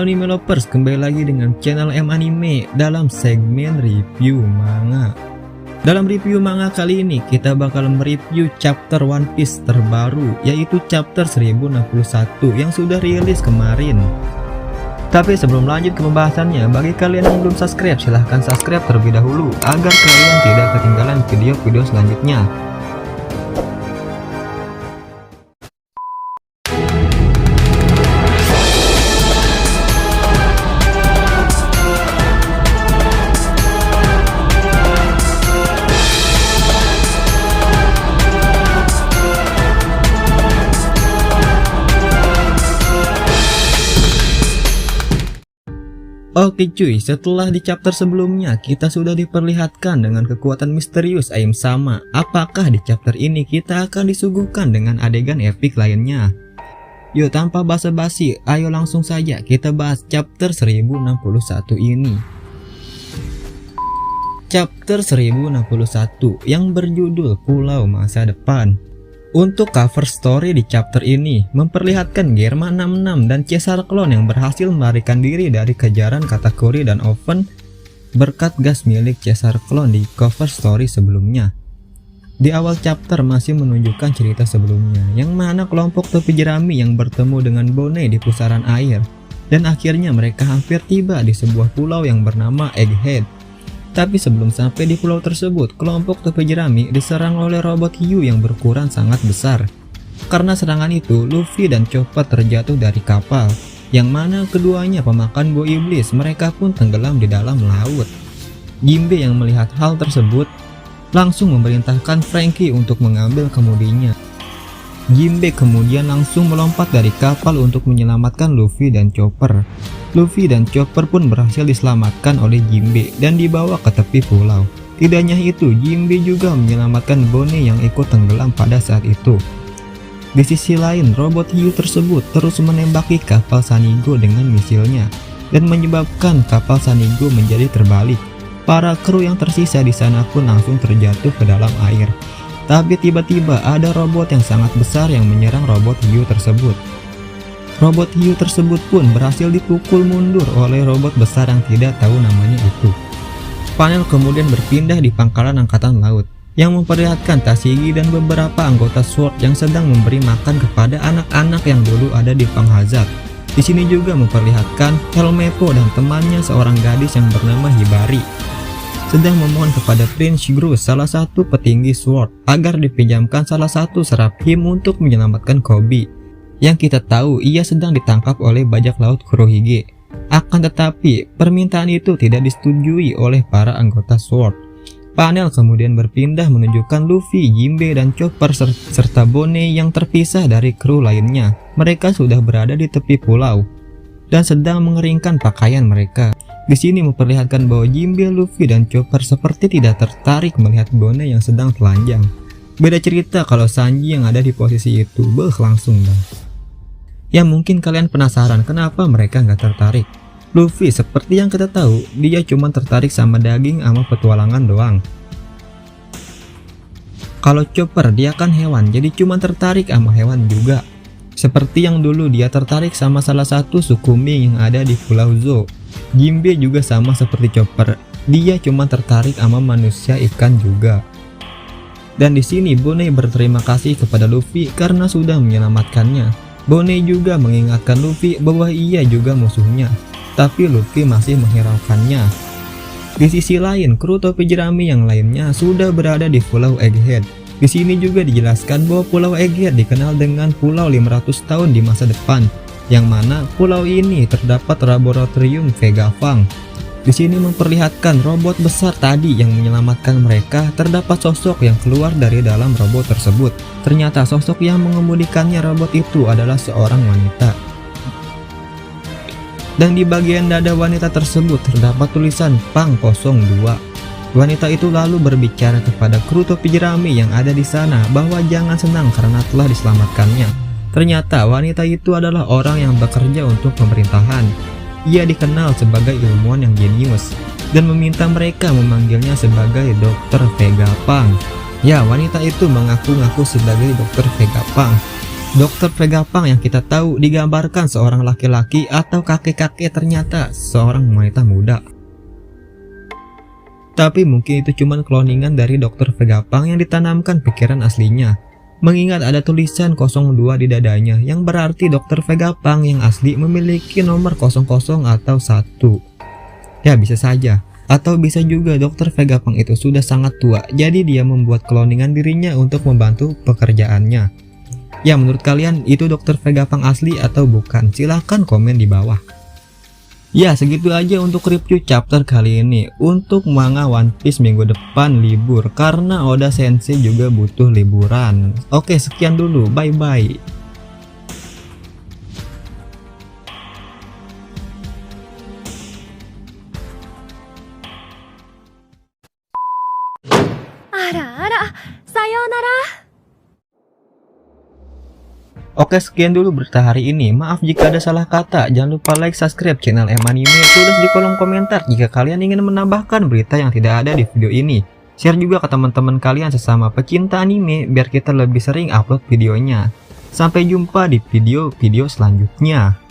anime lovers, kembali lagi dengan channel M Anime dalam segmen review manga. Dalam review manga kali ini kita bakal mereview chapter One Piece terbaru, yaitu chapter 1061 yang sudah rilis kemarin. Tapi sebelum lanjut ke pembahasannya, bagi kalian yang belum subscribe, silahkan subscribe terlebih dahulu agar kalian tidak ketinggalan video-video selanjutnya. Oke cuy, setelah di chapter sebelumnya kita sudah diperlihatkan dengan kekuatan misterius Aim Sama. Apakah di chapter ini kita akan disuguhkan dengan adegan epic lainnya? Yuk, tanpa basa-basi, ayo langsung saja kita bahas chapter 1061 ini. Chapter 1061 yang berjudul Pulau Masa Depan. Untuk cover story di chapter ini memperlihatkan Germa 66 dan Caesar Clone yang berhasil melarikan diri dari kejaran Katakuri dan Oven berkat gas milik Caesar Clone di cover story sebelumnya. Di awal chapter masih menunjukkan cerita sebelumnya, yang mana kelompok topi jerami yang bertemu dengan Bonnie di pusaran air, dan akhirnya mereka hampir tiba di sebuah pulau yang bernama Egghead. Tapi sebelum sampai di pulau tersebut, kelompok topi jerami diserang oleh robot hiu yang berukuran sangat besar. Karena serangan itu, Luffy dan Chopper terjatuh dari kapal, yang mana keduanya pemakan buah iblis, mereka pun tenggelam di dalam laut. Jinbe yang melihat hal tersebut langsung memerintahkan Franky untuk mengambil kemudinya. Jinbe kemudian langsung melompat dari kapal untuk menyelamatkan Luffy dan Chopper. Luffy dan Chopper pun berhasil diselamatkan oleh Jinbe dan dibawa ke tepi pulau. Tidak hanya itu, Jinbe juga menyelamatkan Bonnie yang ikut tenggelam pada saat itu. Di sisi lain, robot hiu tersebut terus menembaki kapal Sanigo dengan misilnya dan menyebabkan kapal Sanigo menjadi terbalik. Para kru yang tersisa di sana pun langsung terjatuh ke dalam air. Tapi tiba-tiba ada robot yang sangat besar yang menyerang robot hiu tersebut. Robot hiu tersebut pun berhasil dipukul mundur oleh robot besar yang tidak tahu namanya itu. Panel kemudian berpindah di pangkalan angkatan laut yang memperlihatkan Tashigi dan beberapa anggota SWORD yang sedang memberi makan kepada anak-anak yang dulu ada di Pang Hazard. Di sini juga memperlihatkan Helmeppo dan temannya seorang gadis yang bernama Hibari sedang memohon kepada Prince Groose, salah satu petinggi SWORD, agar dipinjamkan salah satu serap him untuk menyelamatkan Koby. Yang kita tahu ia sedang ditangkap oleh bajak laut Kurohige. Akan tetapi permintaan itu tidak disetujui oleh para anggota SWORD. Panel kemudian berpindah menunjukkan Luffy, Jinbe, dan Chopper serta Bonnie yang terpisah dari kru lainnya. Mereka sudah berada di tepi pulau dan sedang mengeringkan pakaian mereka. Di sini memperlihatkan bahwa Jinbe, Luffy, dan Chopper seperti tidak tertarik melihat Bonnie yang sedang telanjang. Beda cerita kalau Sanji yang ada di posisi itu, langsung dah. Ya mungkin kalian penasaran kenapa mereka nggak tertarik. Luffy seperti yang kita tahu, dia cuma tertarik sama daging sama petualangan doang. Kalau Chopper dia kan hewan, jadi cuma tertarik sama hewan juga. Seperti yang dulu dia tertarik sama salah satu suku Ming yang ada di Pulau Zou. Jinbe juga sama seperti Chopper, dia cuma tertarik sama manusia ikan juga. Dan di sini Bonnie berterima kasih kepada Luffy karena sudah menyelamatkannya. Bonnie juga mengingatkan Luffy bahwa ia juga musuhnya, tapi Luffy masih menghiraukannya. Di sisi lain, kru topi jerami yang lainnya sudah berada di Pulau Egghead. Di sini juga dijelaskan bahwa Pulau Egghead dikenal dengan Pulau 500 tahun di masa depan, yang mana pulau ini terdapat laboratorium Vegapunk. Di sini memperlihatkan robot besar tadi yang menyelamatkan mereka. Terdapat sosok yang keluar dari dalam robot tersebut. Ternyata sosok yang mengemudikannya robot itu adalah seorang wanita. Dan di bagian dada wanita tersebut terdapat tulisan Pang 02. Wanita itu lalu berbicara kepada kru topi jerami yang ada di sana bahwa jangan senang karena telah diselamatkannya. Ternyata wanita itu adalah orang yang bekerja untuk pemerintahan. Ia dikenal sebagai ilmuwan yang jenius dan meminta mereka memanggilnya sebagai Dr. Vegapunk. Ya, wanita itu mengaku-ngaku sebagai Dr. Vegapunk. Dokter Vegapunk yang kita tahu digambarkan seorang laki-laki atau kakek-kakek ternyata seorang wanita muda. Tapi mungkin itu cuma cloningan dari Dokter Vegapunk yang ditanamkan pikiran aslinya. Mengingat ada tulisan 02 di dadanya yang berarti Dokter Vegapunk yang asli memiliki nomor 00 atau 1. Ya bisa saja. Atau bisa juga Dokter Vegapunk itu sudah sangat tua, jadi dia membuat cloningan dirinya untuk membantu pekerjaannya. Ya menurut kalian itu Dokter Vegapunk asli atau bukan? Silahkan komen di bawah. Ya segitu aja untuk review chapter kali ini. Untuk manga One Piece minggu depan libur karena Oda Sensei juga butuh liburan. Oke sekian dulu, bye bye. Ara, sayonara. Oke sekian dulu berita hari ini. Maaf jika ada salah kata. Jangan lupa like, subscribe channel Anime. Tulis di kolom komentar jika kalian ingin menambahkan berita yang tidak ada di video ini. Share juga ke teman-teman kalian sesama pecinta anime biar kita lebih sering upload videonya. Sampai jumpa di video-video selanjutnya.